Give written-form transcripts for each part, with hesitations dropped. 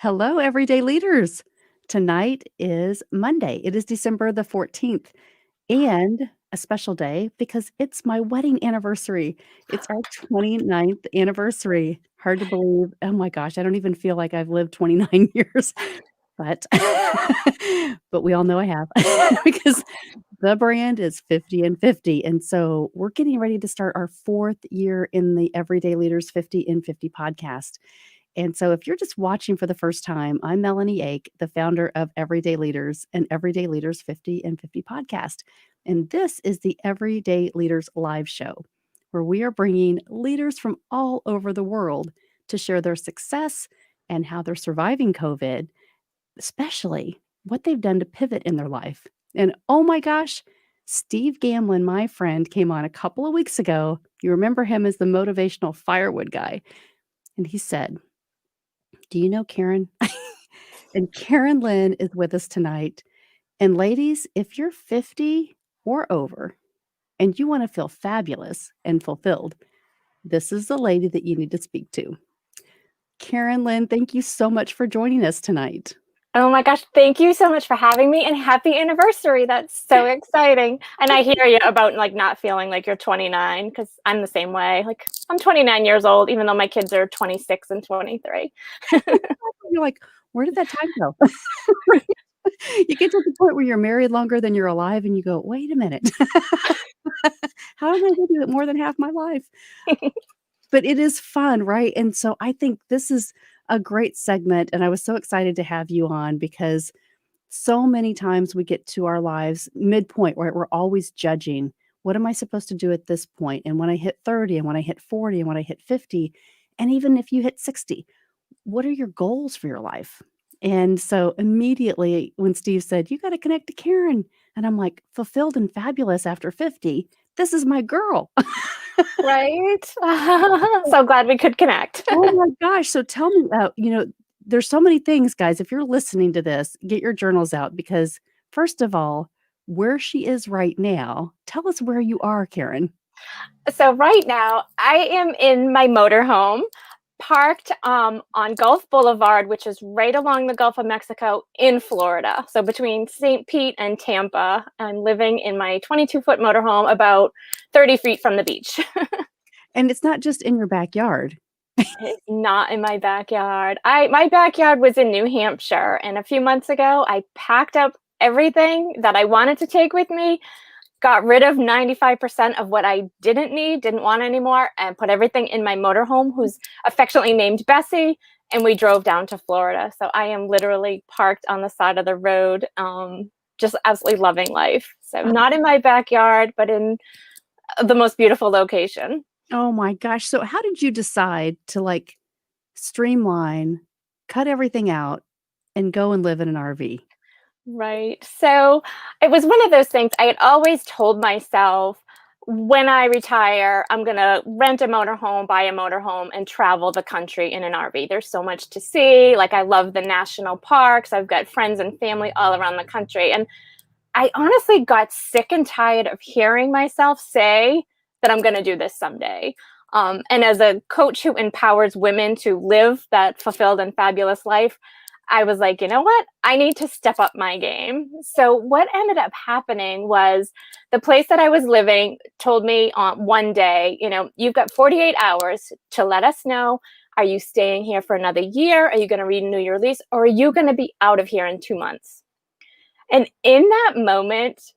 Hello, everyday leaders. Tonight is Monday. It is December the 14th and a special day because it's my wedding anniversary. It's our 29th anniversary. Hard to believe. Oh my gosh, I don't even feel like I've lived 29 years, but but we all know I have because the brand is 50 and 50. And so we're getting ready to start our fourth year in the Everyday Leaders 50 and 50 podcast. And so, if you're just watching for the first time, I'm Melahni Ake, the founder of Everyday Leaders and Everyday Leaders 50 and 50 podcast. And this is the Everyday Leaders live show, where we are bringing leaders from all over the world to share their success and how they're surviving COVID, especially what they've done to pivot in their life. And oh my gosh, Steve Gamlin, my friend, came on a couple of weeks ago. You remember him as the motivational firewood guy. And he said, do you know Karen? And Karen Lynn is with us tonight. And ladies, if you're 50 or over and you want to feel fabulous and fulfilled, this is the lady that you need to speak to. Karen Lynn, thank you so much for joining us tonight. Oh my gosh, thank you so much for having me and happy anniversary. That's so exciting. And I hear you about not feeling like you're 29 because I'm the same way. Like I'm 29 years old, even though my kids are 26 and 23. You're like, where did that time go? You get to the point where you're married longer than you're alive and you go, wait a minute. How am I going to do it more than half my life? But it is fun, right? And so I think this is a great segment. And I was so excited to have you on because so many times we get to our lives midpoint, right? We're always judging. What am I supposed to do at this point? And when I hit 30 and when I hit 40 and when I hit 50, and even if you hit 60, what are your goals for your life? And so immediately when Steve said, you got to connect to Karen, and I'm like, fulfilled and fabulous after 50, this is my girl. Right? So glad we could connect. Oh my gosh. So tell me, there's so many things, guys. If you're listening to this, get your journals out because, first of all, where she is right now, tell us where you are, Karen. So right now I am in my motorhome parked on Gulf Boulevard, which is right along the Gulf of Mexico in Florida. So between St. Pete and Tampa, I'm living in my 22-foot motorhome about 30 feet from the beach. And it's not just in your backyard. It's not in my backyard. My backyard was in New Hampshire, and a few months ago, I packed up everything that I wanted to take with me, got rid of 95% of what I didn't need, didn't want anymore, and put everything in my motorhome, who's affectionately named Bessie, and we drove down to Florida. So I am literally parked on the side of the road, just absolutely loving life. So not in my backyard, but in the most beautiful location. Oh my gosh. So how did you decide to streamline, cut everything out, and go and live in an RV? Right. So it was one of those things I had always told myself when I retire, I'm going to rent a motorhome, buy a motorhome, and travel the country in an RV. There's so much to see. Like, I love the national parks. I've got friends and family all around the country. And I honestly got sick and tired of hearing myself say that I'm going to do this someday. And as a coach who empowers women to live that fulfilled and fabulous life, I was like, you know what? I need to step up my game. So what ended up happening was the place that I was living told me on one day, you've got 48 hours to let us know. Are you staying here for another year? Are you going to renew your lease? Or are you going to be out of here in 2 months? And in that moment,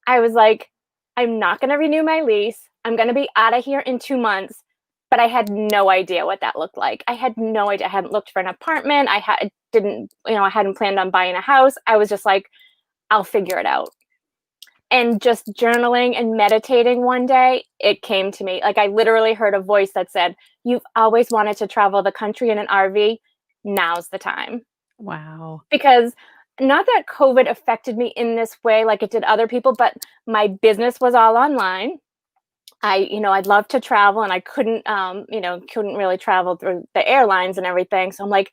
I was like, I'm not going to renew my lease. I'm going to be out of here in 2 months. But I had no idea what that looked like. I had no idea. I hadn't looked for an apartment. I hadn't planned on buying a house. I was just like, I'll figure it out. And just journaling and meditating one day, it came to me. Like, I literally heard a voice that said, you've always wanted to travel the country in an RV. Now's the time. Wow. Because not that COVID affected me in this way like it did other people, but my business was all online. I'd love to travel and I couldn't really travel through the airlines and everything. So I'm like,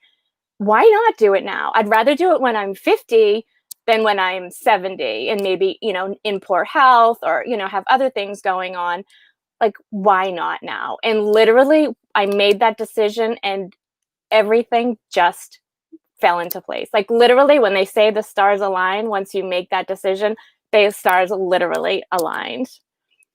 why not do it now? I'd rather do it when I'm 50 than when I'm 70 and maybe, in poor health or, have other things going on. Like, why not now? And literally I made that decision and everything just fell into place. Like literally when they say the stars align, once you make that decision, the stars literally aligned.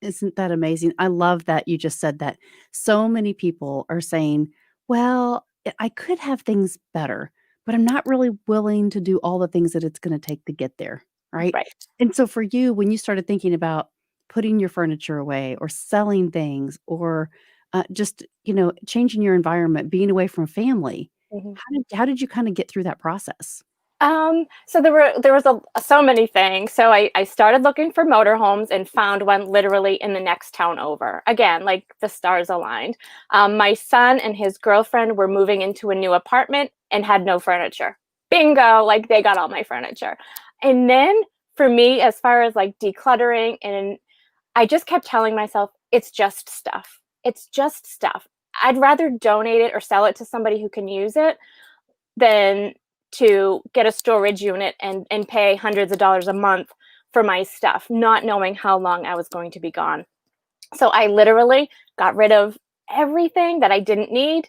Isn't that amazing? I love that you just said that. So many people are saying, "Well, I could have things better, but I'm not really willing to do all the things that it's gonna take to get there," right? Right. And so for you, when you started thinking about putting your furniture away or selling things or, just, changing your environment, being away from family, Mhm. how did you kinda get through that process? So there was so many things. So I started looking for motorhomes and found one literally in the next town over. Again, like the stars aligned. My son and his girlfriend were moving into a new apartment and had no furniture. Bingo! Like they got all my furniture. And then for me, as far as like decluttering, and I just kept telling myself, it's just stuff. It's just stuff. I'd rather donate it or sell it to somebody who can use it than to get a storage unit and pay hundreds of dollars a month for my stuff, not knowing how long I was going to be gone. So I literally got rid of everything that I didn't need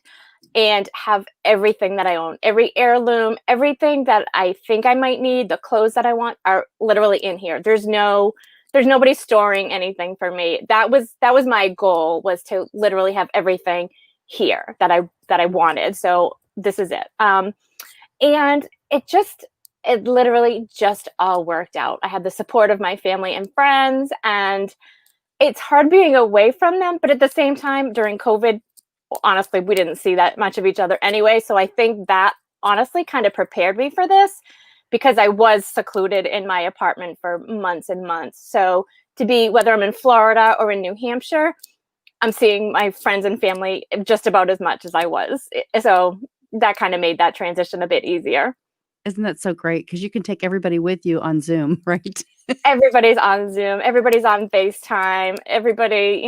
and have everything that I own. Every heirloom, everything that I think I might need, the clothes that I want are literally in here. There's nobody storing anything for me. That was my goal, was to literally have everything here that I wanted. So this is it. And it literally just all worked out. I had the support of my family and friends, and it's hard being away from them, but at the same time, during COVID, honestly, we didn't see that much of each other anyway. So I think that honestly kind of prepared me for this, because I was secluded in my apartment for months and months. So to be, whether I'm in Florida or in New Hampshire, I'm seeing my friends and family just about as much as I was. So that kind of made that transition a bit easier. Isn't that so great? Because you can take everybody with you on Zoom, right? Everybody's on Zoom, everybody's on FaceTime, everybody,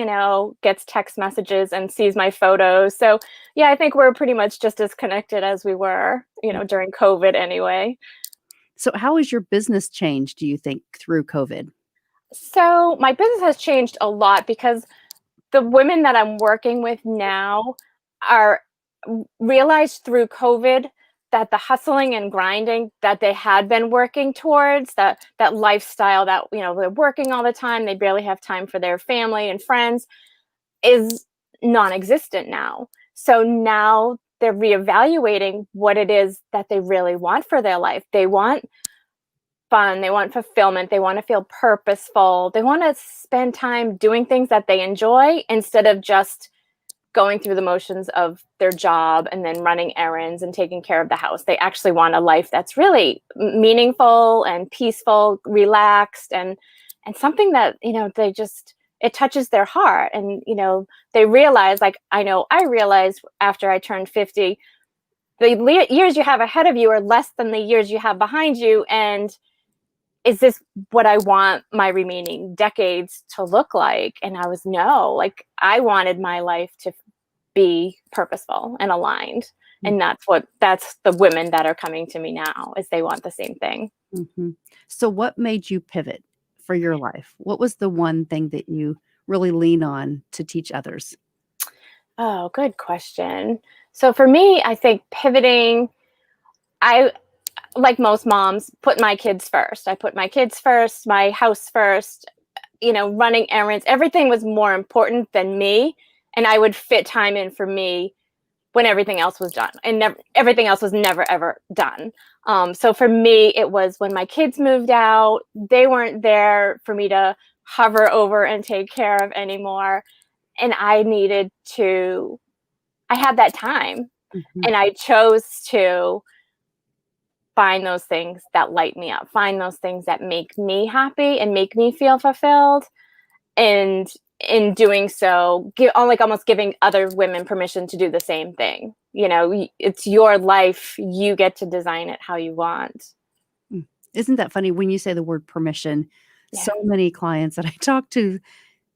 gets text messages and sees my photos. So, yeah, I think we're pretty much just as connected as we were, during COVID anyway. So how has your business changed, do you think, through COVID? So, my business has changed a lot because the women that I'm working with now are realized through COVID that the hustling and grinding that they had been working towards, that lifestyle that, they're working all the time, they barely have time for their family and friends, is non-existent now. So now they're reevaluating what it is that they really want for their life. They want fun, they want fulfillment, they want to feel purposeful, they want to spend time doing things that they enjoy instead of just going through the motions of their job and then running errands and taking care of the house. They actually want a life that's really meaningful and peaceful, relaxed, and something that, they just, it touches their heart. And, they realize, like, I know I realized after I turned 50, the years you have ahead of you are less than the years you have behind you. And is this what I want my remaining decades to look like? And I was, no, like I wanted my life to be purposeful and aligned. Mm, And that's the women that are coming to me now, is they want the same thing. mhm. So what made you pivot for your life? What was the one thing that you really lean on to teach others? Oh, good question. So for me, I think pivoting, I, like most moms, put my kids first. I put my kids first, my house first, running errands. Everything was more important than me. And I would fit time in for me when everything else was done, and everything else was never ever done. So for me, it was when my kids moved out, they weren't there for me to hover over and take care of anymore. And I had that time, Mhm, and I chose to find those things that light me up, find those things that make me happy and make me feel fulfilled. And in doing so, like almost giving other women permission to do the same thing. It's your life, you get to design it how you want. mm. Isn't that funny when you say the word permission? So Yeah. many clients that I talk to,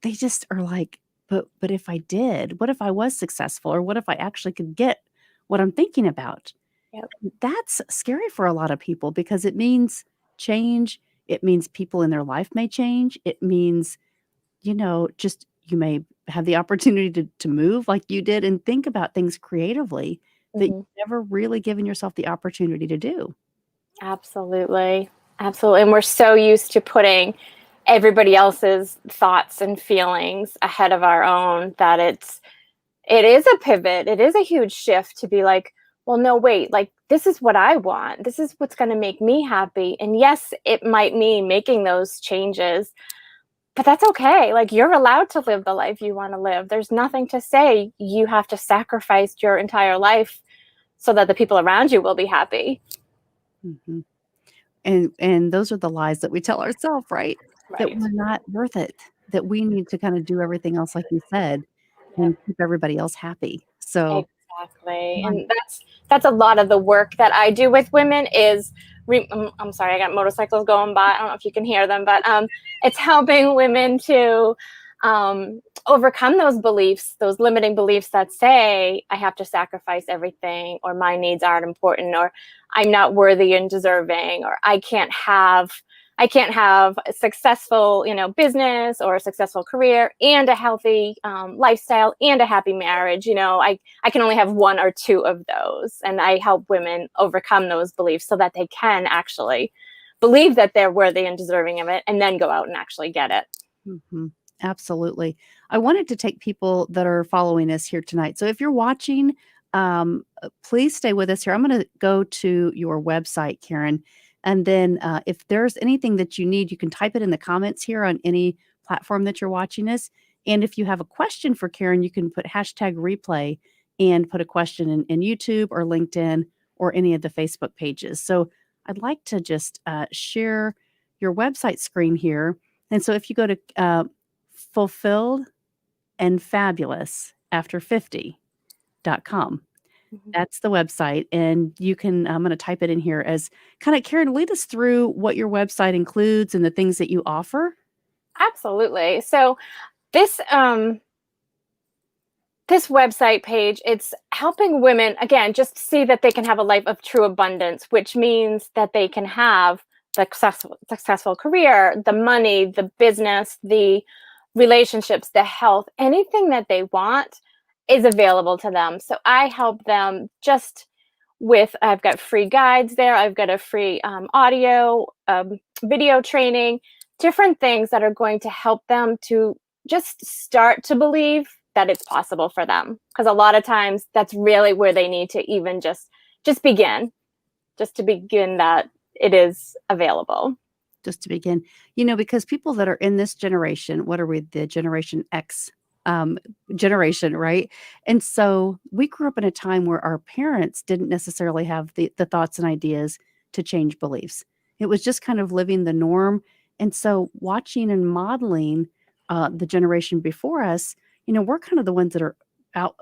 they just are like, "But if I did, what if I was successful, or what if I actually could get what I'm thinking about?" Yep. That's scary for a lot of people because it means change, it means people in their life may change, it means, just you may have the opportunity to move like you did and think about things creatively that you've Mhm. never really given yourself the opportunity to do. Absolutely. Absolutely. And we're so used to putting everybody else's thoughts and feelings ahead of our own that it is a pivot. It is a huge shift to be like, well, no, wait, like this is what I want. This is what's going to make me happy. And yes, it might mean making those changes, but that's okay. Like you're allowed to live the life you want to live. There's nothing to say you have to sacrifice your entire life so that the people around you will be happy. Mhm. And those are the lies that we tell ourselves, right? That Right. we're not worth it, that we need to kinda do everything else like you said Yep. and keep everybody else happy. So, Exactly, right. and that's a lot of the work that I do with women is I'm sorry, I got motorcycles going by. I don't know if you can hear them, but it's helping women to overcome those beliefs, those limiting beliefs that say I have to sacrifice everything, or my needs aren't important, or I'm not worthy and deserving, or I can't have a successful, business or a successful career and a healthy lifestyle and a happy marriage. I can only have one or two of those. And I help women overcome those beliefs so that they can actually believe that they're worthy and deserving of it and then go out and actually get it. Mhm. Absolutely. I wanted to take people that are following us here tonight. So if you're watching, please stay with us here. I'm gonna go to your website, Karen, and then, if there's anything that you need, you can type it in the comments here on any platform that you're watching us, and if you have a question for Karen, you can put hashtag replay and put a question in YouTube or LinkedIn or any of the Facebook pages. So I'd like to just, share your website screen here, and so if you go to, fulfilled and fabulous after 50.com, Mhm. that's the website, and you can I'm gonna type it in here as kinda Karen, lead us through what your website includes and the things that you offer. Absolutely. So this this website page, it's helping women again just see that they can have a life of true abundance, which means that they can have the successful career, the money, the business, the relationships, the health, anything that they want is available to them. So I help them just with I've got free guides there. I've got a free audio, video training, different things that are going to help them to just start to believe that it's possible for them. Because a lot of times that's really where they need to even just begin, just to begin that it is available. Just to begin, because people that are in this generation, what are we, the Generation X, um, generation, right? And so we grew up in a time where our parents didn't necessarily have the thoughts and ideas to change beliefs. It was just kind of living the norm. And so watching and modeling the generation before us, we're kind of the ones that are out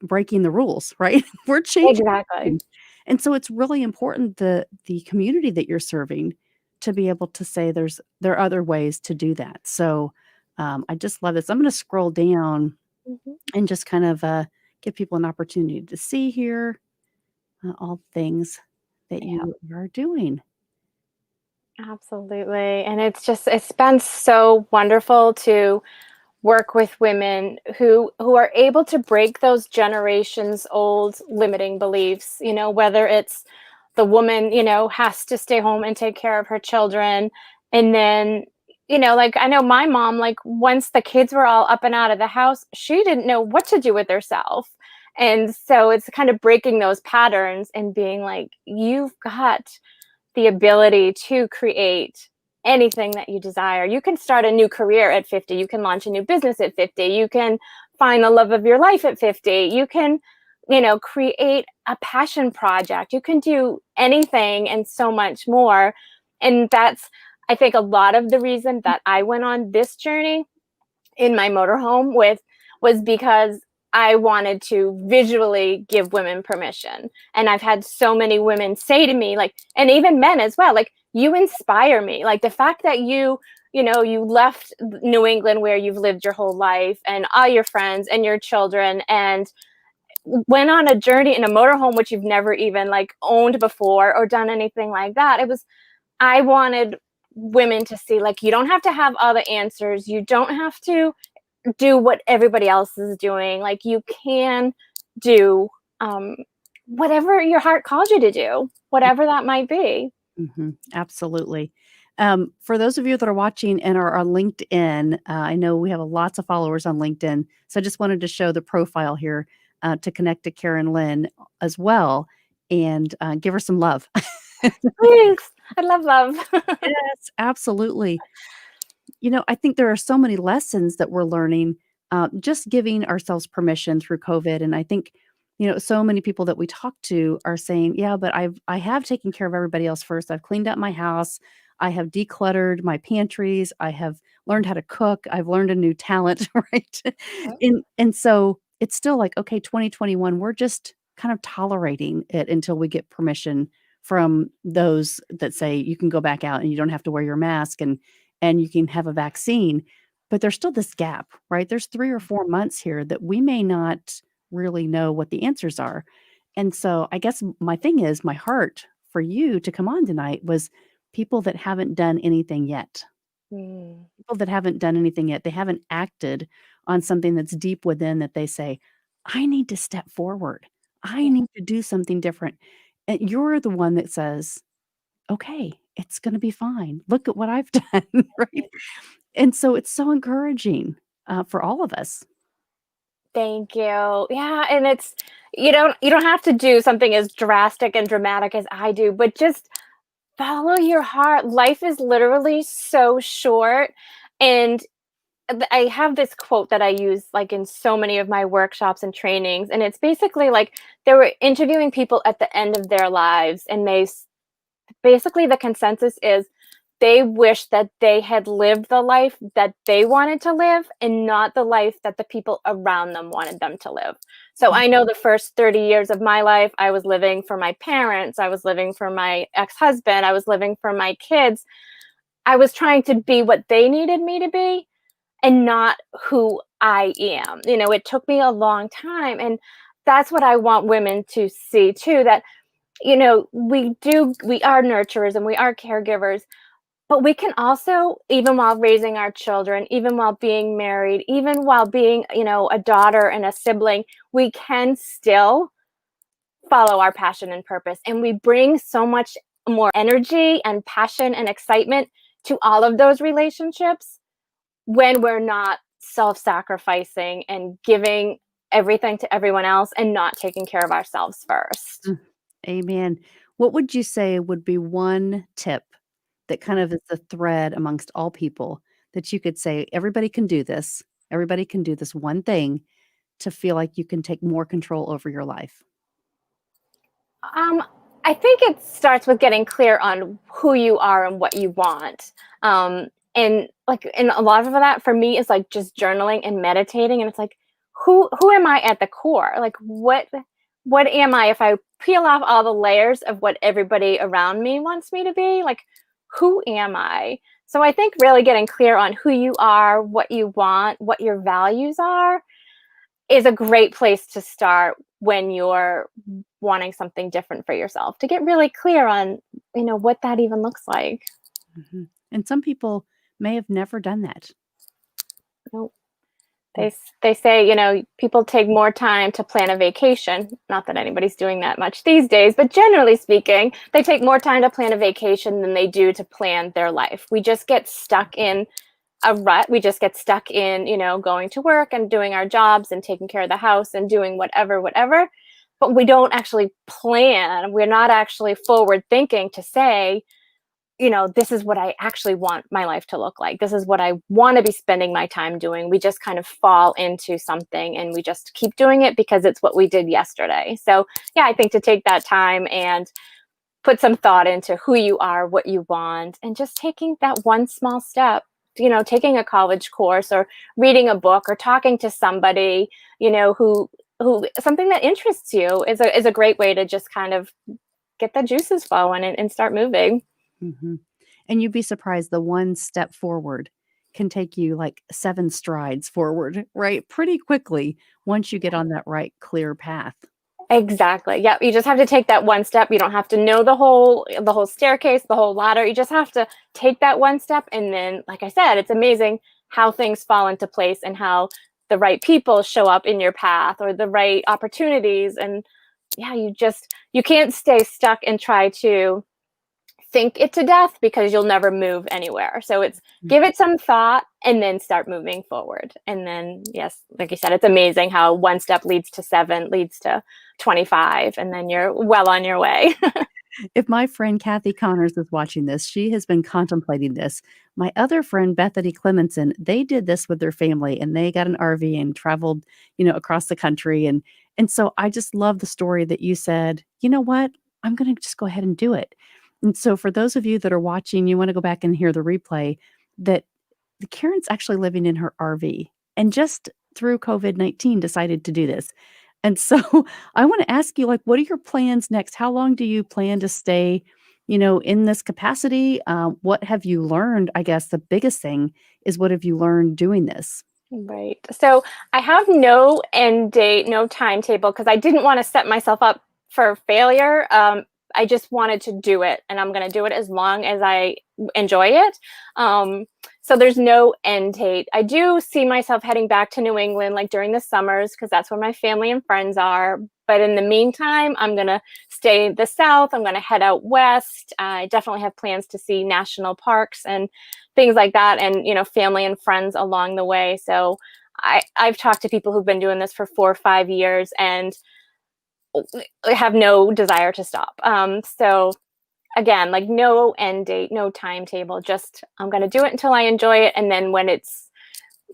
breaking the rules, right? We're changing Exactly. things. And so it's really important the community that you're serving to be able to say there are other ways to do that. So, I just love this. I'm gonna scroll down Mhm. and just kind of, give people an opportunity to see here, all the things that Yeah. you are doing. Absolutely. And it's been so wonderful to work with women who are able to break those generations old limiting beliefs, whether it's the woman, has to stay home and take care of her children. And then, like I know my mom, like once the kids were all up and out of the house, she didn't know what to do with herself. And so it's kind of breaking those patterns and being like, you've got the ability to create anything that you desire. You can start a new career at 50. You can launch a new business at 50. You can find the love of your life at 50. You can, create a passion project. You can do anything and so much more. And that's, I think, a lot of the reason that I went on this journey in my motorhome with was because I wanted to visually give women permission. And I've had so many women say to me, like, and even men as well, like, you inspire me. Like the fact that you left New England where you've lived your whole life and all your friends and your children and went on a journey in a motorhome, which you've never even like owned before or done anything like that. I wanted women to see, like, you don't have to have all the answers. You don't have to do what everybody else is doing. Like you can do um, whatever your heart calls you to do, whatever that might be. Absolutely. For those of you that are watching and are on LinkedIn, I know we have lots of followers on LinkedIn, so I just wanted to show the profile here to connect to Karen Lynn as well and give her some love. Please. I love love. Yes, absolutely. I think there are so many lessons that we're learning, just giving ourselves permission through COVID. And I think, so many people that we talk to are saying, "Yeah, but I have taken care of everybody else first. I've cleaned up my house. I have decluttered my pantries. I have learned how to cook. I've learned a new talent," right? And so it's still like, okay, 2021, we're just kind of tolerating it until we get permission from those that say you can go back out and you don't have to wear your mask and you can have a vaccine, but there's still this gap, right? There's 3 or 4 months here that we may not really know what the answers are. And so I guess my thing is my heart for you to come on tonight was people that haven't done anything yet. Mm, People that haven't done anything yet. They haven't acted on something that's deep within that they say, "I need to step forward. I yeah, need to do something different." And you're the one that says, "Okay, it's gonna be fine. Look at what I've done," right? And so it's so encouraging, for all of us. thank you. Yeah, and it's you don't have to do something as drastic and dramatic as I do, but just follow your heart. Life is literally so short, and I have this quote that I use like in so many of my workshops and trainings, and it's basically like they were interviewing people at the end of their lives, and basically the consensus is they wish that they had lived the life that they wanted to live and not the life that the people around them wanted them to live. So Mm, I know the first 30 years of my life, I was living for my parents, I was living for my ex-husband, I was living for my kids. I was trying to be what they needed me to be and not who I am. It took me a long time. And that's what I want women to see too, that, we are nurturers and we are caregivers, but we can also, even while raising our children, even while being married, even while being, a daughter and a sibling, we can still follow our passion and purpose. And we bring so much more energy and passion and excitement to all of those relationships when we're not self-sacrificing and giving everything to everyone else and not taking care of ourselves first. mm, amen. What would you say would be one tip that kind of is the thread amongst all people that you could say, "Everybody can do this. Everybody can do this one thing to feel like you can take more control over your life?" Um, I think it starts with getting clear on who you are and what you want. And a lot of that for me is like just journaling and meditating. And it's like, who am I at the core? Like what am I if I peel off all the layers of what everybody around me wants me to be? Like, who am I? So I think really getting clear on who you are, what you want, what your values are is a great place to start when you're wanting something different for yourself, to get really clear on, what that even looks like. Mhm. And some people may have never done that. Nope. Mm, They say, people take more time to plan a vacation. Not that anybody's doing that much these days, but generally speaking, they take more time to plan a vacation than they do to plan their life. We just get stuck in a rut. We just get stuck in, going to work and doing our jobs and taking care of the house and doing whatever, whatever. But we don't actually plan. We're not actually forward thinking to say, this is what I actually want my life to look like. This is what I want to be spending my time doing. We just kind of fall into something and we just keep doing it because it's what we did yesterday. So, yeah, I think to take that time and put some thought into who you are, what you want, and just taking that one small step, taking a college course or reading a book or talking to somebody, who something that interests you is a great way to just kind of get the juices flowing and start moving. mhm. And you'd be surprised the one step forward can take you, like, 7 strides forward, right? Pretty quickly once you get on that right clear path. Exactly. Yeah, you just have to take that one step. You don't have to know the whole staircase, the whole ladder. You just have to take that one step and then like I said, it's amazing how things fall into place and how the right people show up in your path or the right opportunities and yeah, you can't stay stuck and try to think it to death because you'll never move anywhere. So it's give it some thought and then start moving forward. And then, yes, like you said, it's amazing how one step leads to seven, leads to 25, and then you're well on your way. If my friend Kathy Connors is watching this, she has been contemplating this. My other friend, Bethany Clemenson, they did this with their family and they got an RV and traveled, across the country. And so I just love the story that you said, you know what? I'm going to just go ahead and do it. And so for those of you that are watching, you want to go back and hear the replay that the Karen's actually living in her RV and just through COVID-19 decided to do this. And so I wanna ask you, like, what are your plans next? How long do you plan to stay, in this capacity? What have you learned? I guess the biggest thing is what have you learned doing this? Right. So I have no end date, no timetable because I didn't want to set myself up for failure. I just wanted to do it, and I'm going to do it as long as I enjoy it. Um, so there's no end date. I do see myself heading back to New England like during the summers because that's where my family and friends are. But in the meantime, I'm going to stay in the South. I'm going to head out west. I definitely have plans to see national parks and things like that, and family and friends along the way. So I've talked to people who've been doing this for 4 or 5 years and have no desire to stop. So again, like no end date, no timetable, just I'm going to do it until I enjoy it, and then when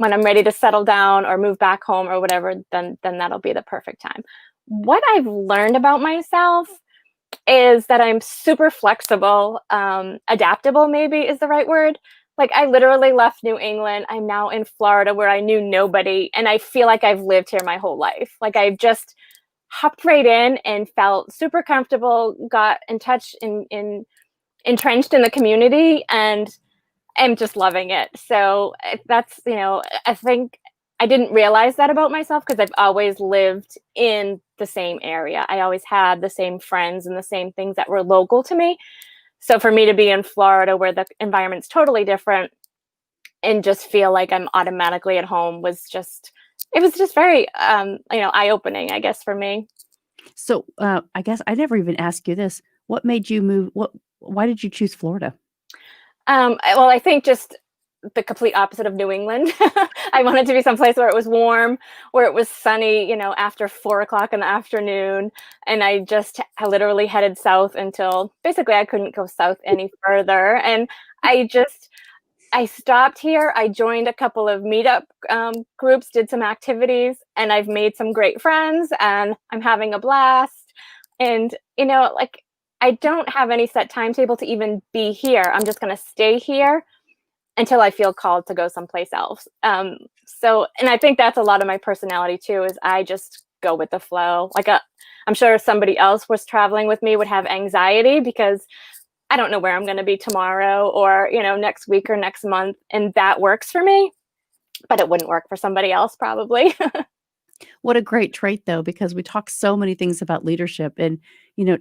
I'm ready to settle down or move back home or whatever, then that'll be the perfect time. What I've learned about myself is that I'm super flexible, adaptable maybe is the right word. Like I literally left New England. I'm now in Florida where I knew nobody, and I feel like I've lived here my whole life. Like I've just hopped right in and felt super comfortable, got in touch in entrenched in the community, and am just loving it. So that's, I think I didn't realize that about myself because I've always lived in the same area. I always had the same friends and the same things that were local to me. So for me to be in Florida where the environment's totally different and just feel like I'm automatically at home it was just very eye-opening, I guess, for me. So, I guess I never even asked you this. What made you move why did you choose Florida? Well, I think just the complete opposite of New England. I wanted to be someplace where it was warm, where it was sunny, after 4 o'clock in the afternoon. And I literally headed south until basically I couldn't go south any further. And I just, I stopped here. I joined a couple of meetup groups, did some activities, and I've made some great friends and I'm having a blast. And, like, I don't have any set timetable to even be here. I'm just going to stay here until I feel called to go someplace else. And I think that's a lot of my personality too, is I just go with the flow. I'm sure if somebody else was traveling with me would have anxiety because I don't know where I'm going to be tomorrow or, next week or next month. And that works for me, but it wouldn't work for somebody else probably. What a great trait though, because we talk so many things about leadership and,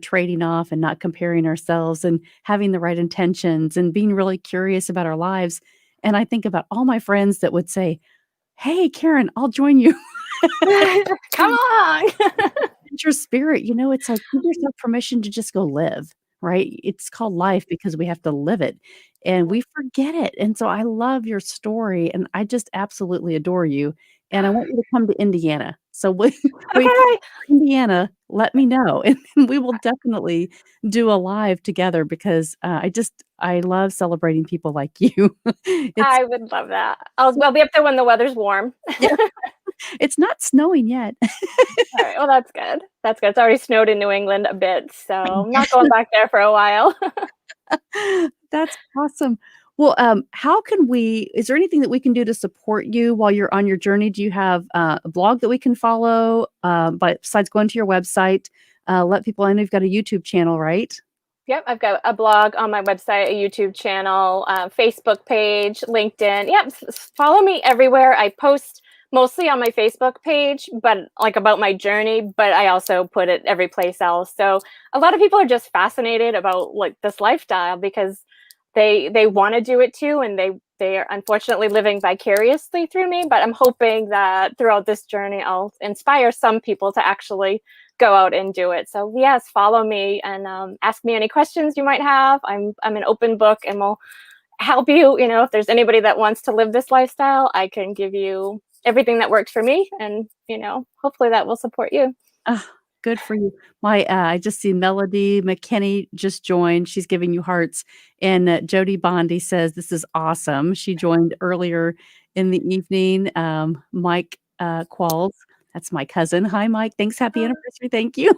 trading off and not comparing ourselves and having the right intentions and being really curious about our lives. And I think about all my friends that would say, "Hey, Karen, I'll join you." Come on. Adventure spirit, it's like give yourself permission to just go live, right? It's called life because we have to live it and we forget it. And so I love your story and I just absolutely adore you. And I want you to come to Indiana. So we Okay. Indiana, let me know and we will definitely do a live together because I love celebrating people like you. It's I would love that. I'll be up there when the weather's warm. yeah, it's not snowing yet. All right. Well, that's good. That's good. It's already snowed in New England a bit, so I'm not going back there for a while. That's awesome. Well, how can we is there anything that we can do to support you while you're on your journey? Do you have, a blog that we can follow, but besides going to your website? Let people I know you've got a YouTube channel, right? Yep, I've got a blog on my website, a YouTube channel, Facebook page, LinkedIn. Yep, follow me everywhere. I post mostly on my Facebook page, but like about my journey, but I also put it every place else. So a lot of people are just fascinated about like this lifestyle because they want to do it too, and they are unfortunately living vicariously through me, but I'm hoping that throughout this journey, I'll inspire some people to actually go out and do it. So yes, follow me and ask me any questions you might have. I'm an open book, and will help you. You know, if there's anybody that wants to live this lifestyle, I can give you everything that works for me, and hopefully that will support you. Ah, good for you. I just see Melody McKinney just joined. She's giving you hearts. And Jody Bondi says, "This is awesome." She joined earlier in the evening. Mike Qualls, that's my cousin. Hi, Mike. Thanks. Happy Oh, anniversary. Thank you.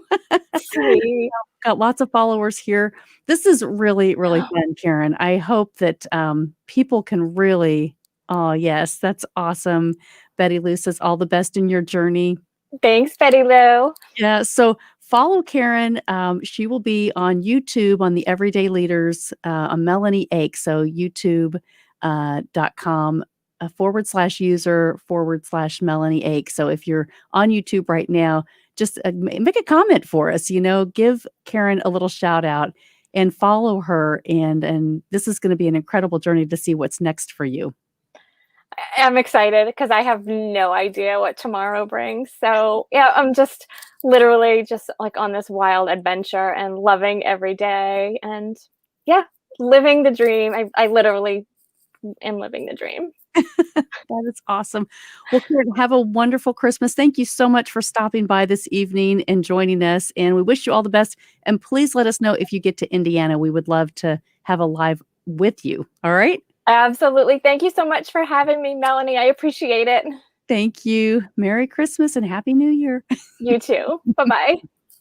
sweet. Got lots of followers here. This is really, really fun, Karen. I hope that people can really, oh, yes, that's awesome. Betty Lou says, all the best in your journey. Thanks, Betty Lou. Yeah, so follow Karen. She will be on YouTube on the Everyday Leaders, on Melahni Ake. So YouTube .com /user /Melahni Ake. So if you're on YouTube right now, just make a comment for us. Give Karen a little shout out and follow her. And this is going to be an incredible journey to see what's next for you. I'm excited because I have no idea what tomorrow brings. So, yeah, I'm just literally just like on this wild adventure and loving every day and yeah, living the dream. I literally am living the dream. That is awesome. Well, Karen, have a wonderful Christmas. Thank you so much for stopping by this evening and joining us. And we wish you all the best. And please let us know if you get to Indiana. We would love to have a live with you. All right. Absolutely. Thank you so much for having me, Melanie. I appreciate it. Thank you. Merry Christmas and Happy New Year. You too. Bye bye.